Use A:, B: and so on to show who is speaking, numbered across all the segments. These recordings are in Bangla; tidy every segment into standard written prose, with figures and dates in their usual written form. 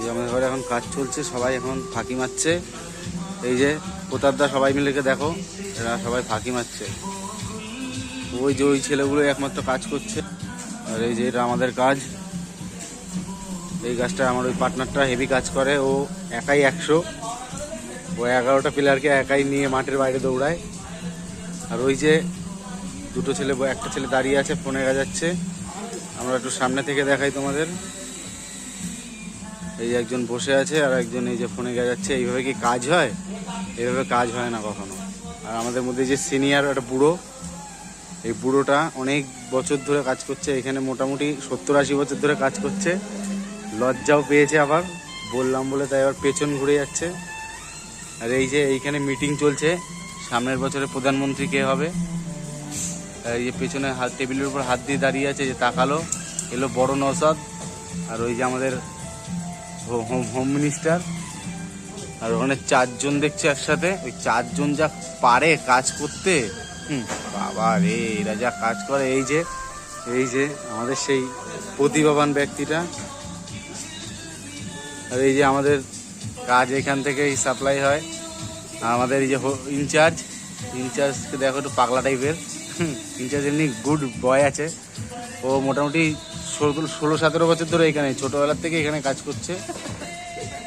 A: যে আমাদের ঘরে এখন কাজ চলছে, সবাই এখন ফাঁকি মারছে। এই যে প্রতাপদা সবাই মিলে দেখো, এরা সবাই ফাঁকি মারছে। ওই যে ওই ছেলেগুলো একমাত্র কাজ করছে। আর এই যে এটা আমাদের কাজ। এই গাছটা আমার ওই পার্টনারটা হেভি কাজ করে, ও একাই 100, ও 11টা প্লেয়ারকে একাই নিয়ে মাঠের বাইরে দৌড়ায়। আর ওই যে দুটো ছেলে, একটা ছেলে দাঁড়িয়ে আছে ফোনে গাজাচ্ছে। আমরা একটু সামনে থেকে দেখাই তোমাদের। এই যে একজন বসে আছে আর একজন এই যে ফোনে গাজাচ্ছে। এইভাবে কি কাজ হয়? এইভাবে কাজ হয় না কখনো। আর আমাদের মধ্যে যে সিনিয়র একটা বুড়ো, এই বুড়োটা অনেক বছর ধরে কাজ করছে এখানে, মোটামুটি 70-80 বছর ধরে কাজ করছে। লজ্জাও পেয়েছে আবার বললাম বলে, তাই আবার পেছন ঘুরে যাচ্ছে। আর এই যে এইখানে মিটিং চলছে, সামনের বছরে প্রধানমন্ত্রী কে হবে। এই যে পেছনে টেবিলের উপর হাত দিয়ে দাঁড়িয়ে আছে, যে তাকালো, এলো বড় নওশাদ। আর ওই যে আমাদের হোম মিনিস্টার। আর ওখানে 4 জন দেখছে একসাথে। ওই 4 জন যা পারে কাজ করতে, বাবা রে, এরা যা কাজ করে। এই যে আমাদের সেই প্রতিভাবান ব্যক্তিটা। আর এই যে আমাদের কাজ এখান থেকেই সাপ্লাই হয়। আর আমাদের এই যে ইনচার্জকে দেখো, একটু পাগলা টাইপের। ইনচার্জ এমনি গুড বয় আছে, ও মোটামুটি 16-17 বছর ধরে এখানে, ছোটোবেলার থেকে এখানে কাজ করছে।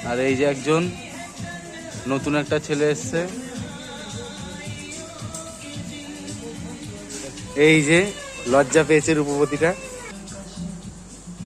A: আর এই যে একজন নতুন একটা ছেলে এসছে, এই যে লজ্জা পেয়েছে রূপবতীটা।